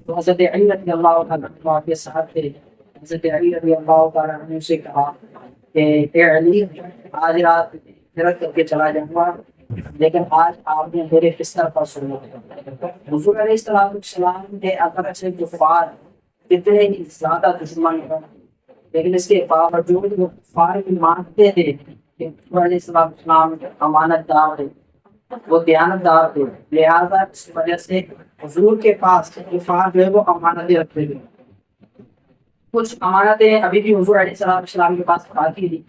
تو حضرت علی رضی اللہ تعالیٰ عنہ کے ساتھ تھے. حضرت علی رضی اللہ تعالیٰ عنہ سے کہا کہ اے علی، آج رات ہجرت کر کے چلا جاؤں گا، لیکن آج آپ نے میرے بستر پر سونا ہے. حضور علیہ السلام کے اگر سے کفار کتنے ہی زیادہ دشمن ہیں، لیکن اس کے باوجود وہ کفار بھی مانتے تھے کہ حضور علیہ السلام امانت دار تھے، وہ دیانت دار تھے. لہٰذا اس وجہ سے حضور کے پاس کفار جو ہے وہ امانتیں رکھتے تھے. کچھ امانتیں ابھی بھی حضور علیہ السلام کے پاس باقی تھی.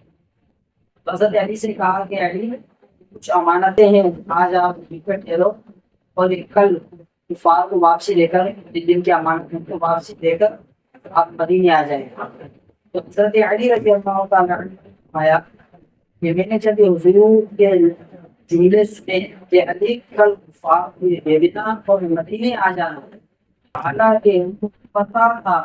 حضرت علی سے کہا کہ علی، کچھ امانتیں ہیں، آج آپ وکٹ لے لو اور کل کفار کو واپسی لے کر، جن کی امانتوں کو واپسی لے کر آپ مدینے آ جائیں. تو حضرت علی رضی اللہ تعالیٰ عنہ آیا کہ میں نے جب حضور کے جملے سنے کہ علی کل کفار کو دے دینا اور مدینے آ جانا، حالانکہ ان کو پتا تھا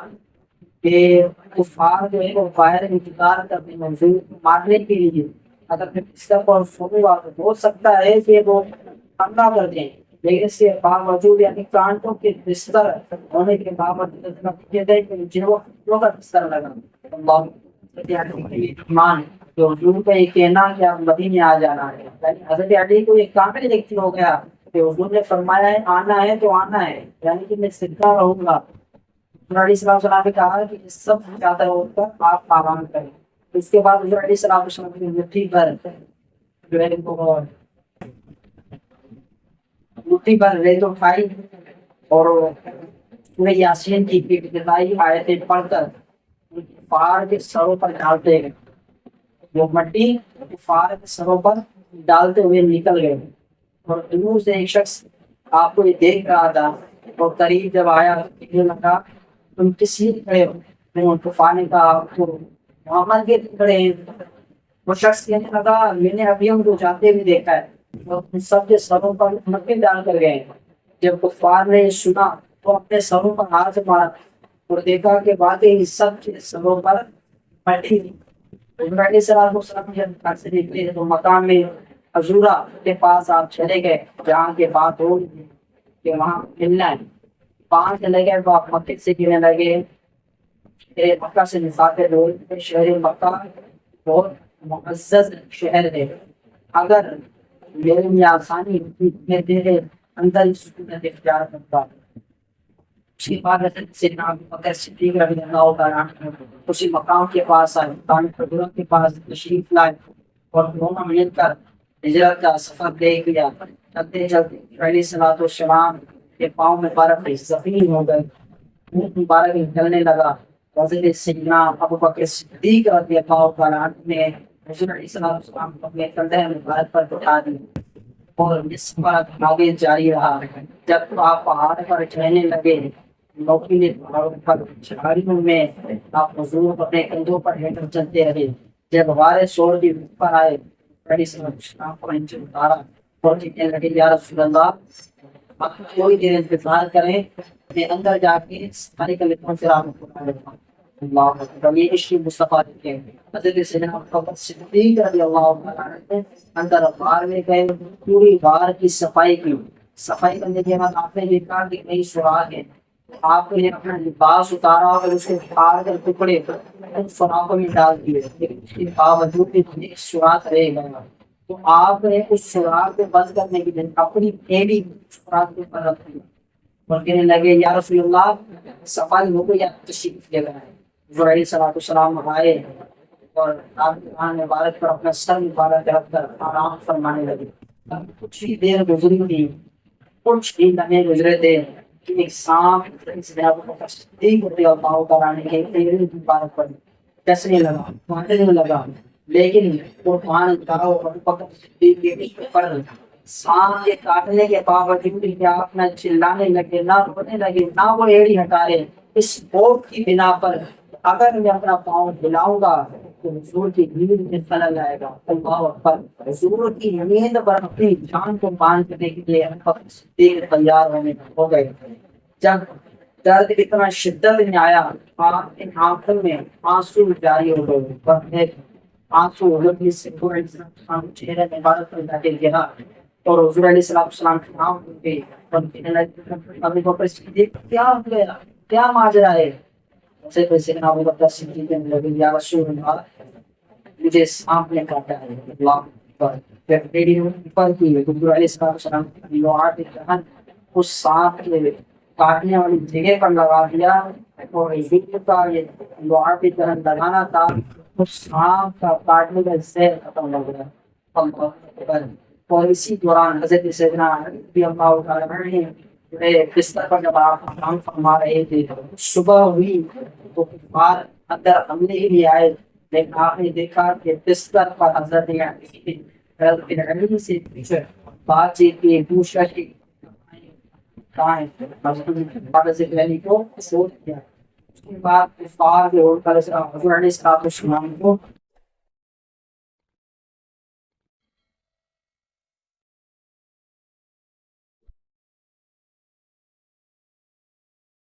کہ کفار جو ہے وہ باہر انتظار کرنے میں حضور کو مارنے کے لیے اگر میں اس کا پر سنوں گا تو ہو سکتا ہے کہ وہ حملہ کر دیں. لیکن اس کے باوجود یعنی کانٹوں کے بستر ہونے کے باوجود بستر لگا اللہ ایمان جو حضور کا یہ کہنا کہ آپ مدینے آ جانا ہے. یعنی حضرت علی کو ایک کامل یقین ہو گیا کہ حضور نے فرمایا ہے آنا ہے تو آنا ہے، یعنی کہ میں زندہ رہوں گا. حضور علیہ السلام نے کہا کہ اس سب سے زیادہ ہو کر آپ آرام کریں. اس کے بعد حضور علیہ السلام کی مٹھی پر جو ہے مٹھی پر ریت اٹھائی اور سورہ یاسین کی ابتدائی آیتیں پڑھ کر کفار کے سروں پر ڈالتے گئے. وہ مٹی کفار کے سروں پر ڈالتے ہوئے نکل گئے اور دور سے ایک شخص آپ کو یہ دیکھ رہا تھا اور قریب جب آیا کہنے لگا تم کس لیے کھڑے ہو؟ کفار نے کہا تو محمد کے کھڑے ہیں. وہ شخص کہنے لگا میں نے ابھی ہم کو جاتے ہوئے دیکھا ہے. وہ سب کے سروں پر مٹی ڈال کر گئے. جب کفار نے سنا تو اپنے سروں پر ہاتھ مارا اور دیکھا کہ واقعی سب کے سروں پر مٹی. جب نکلے تو مقام میں عزورہ کے پاس آپ چلے گئے جہاں کے بات ہو کہ وہاں ملنا ہے. وہاں چلے گئے تو آپ مکے سے گرنے لگے. مکہ سے مسافر لوگ، شہر مکہ بہت معزز شہر ہے. اگر میرے میں آسانی میں تیرے اندر سکونت اختیار کرتا. اس کے بعد سیدنا ابوبکر صدیق رضی اللہ تعالیٰ عنہ اسی مقام کے پاس آئے، مقام خضرہ کے پاس تشریف لائے اور دونوں مل کر ہجرت کا سفر طے کیا. چلتے چلتے علیہ السلام کے پاؤں میں برف زخمی ہو گئے، منہ مبارک نکلنے لگا. حضرت سیدنا ابوبکر صدیق رضی اللہ تعالیٰ عنہ نے حضور علیہ السلام کو اپنے کندھے مبارک پر اٹھا دیا اور اس سفر آگے جاری رہا. جب آپ پہاڑ پر چڑھنے لگے، نوکیلے پہاڑوں پر جھاڑیوں میں آپ حضور اپنے کندھوں پر لے کر چلتے رہے. جب غار شور کی پر آئے علیہ السلام کو نیچے اتارا اور کہنے لگے یا رسول اللہ آپ تھوڑی دیر انتظار کریں، میں اندر جا کے سارے کا لطف فراہم کرتا ہوں. اللہ اکبر. یہ عشق مصطفیٰ کے حضرت سیدنا ابوبکر صدیق رضی اللہ عنہ نے اندر غار میں گئے، پوری غار کی صفائی کی. صفائی کرنے کے بعد آپ نے دیکھا کہ کئی سوراخ ہیں. آپ نے اپنا لباس اتارا اور اس کو پھاڑ کر ٹکڑے ان سوراخوں میں ڈال دیے، لیکن اس کے باوجود بھی ایک سوراخ رہ گیا. تو آپ نے اس سوراخ کو بند کرنے کے لیے اپنی پھیلی سوراخ کے اوپر رکھ دی اور کہنے لگے یا رسول اللہ صفائی ہو گئی یا تشریف لے گئے. حضور علیہ السلام آئے اور آپ مبارک پر اپنا سر مبارک رکھ کر آرام فرمانے لگے. کچھ ہی دیر گزری تھی، کچھ ہی لمحے گزرے تھے کہ ایک سانپ صدیق رضی اللہ تعالیٰ عنہ کے پیر مبارک پر ڈسنے لگا، کاٹنے لگا. لیکن وہ سانپ کے کاٹنے کے باوجود کیا آپ نہ چلانے لگے، نہ رونے لگے، نہ وہ ایڑی ہٹا رہے. اس خوف کی بنا پر اگر میں اپنا پاؤں ہلاؤں گا تو حضور کی نیند میں خلل آئے گا. اللہ اکبر. حضور کی نیند پر اپنی جان کو باندھ کرنے کے لیے صدیق تیار ہو گئے. جب درد اتنا شدت میں آیا، آپ کی آنکھوں میں آنسو جاری ہو گئے. آنسو چہرے میں مبارک پر جا کے گرا اور حضور علیہ السلام کے نام پہ کہنے لگے ابو بکر صدیق کیا ہو گیا، کیا ماجرا ہے؟ اسے تو سیدنا ابو بکر صدیق نے لگے یا رسول اللہ مجھے سانپ نے کاٹا ہے، اللہ اکبر۔ پھر میری اوپر کی حضور علیہ السلام کی لوہار دہن اس سانپ کے کاٹنے والی جگہ پر لگا دیا اور ذکر کا یہ لوہار کی طرح لگانا تھا، اس سانپ کا کاٹنے کا زہر ختم ہو گیا، اللہ اکبر۔ اور اسی دوران حضرت سیدنا علی رضی اللہ تعالیٰ عنہ بستر پر جب آپ آرام فرما رہے تھے صبح ہوئی تو کفار اندر حملے ہی بھی آئے، لیکن آپ نے دیکھا کہ بستر پر حضرت علی سے بات چیت کی، پوچھا کہ کہاں ہے، حضرت علی کو چھوڑ دیا۔ اس کے بعد کفار کے حضور علیہ السلام کو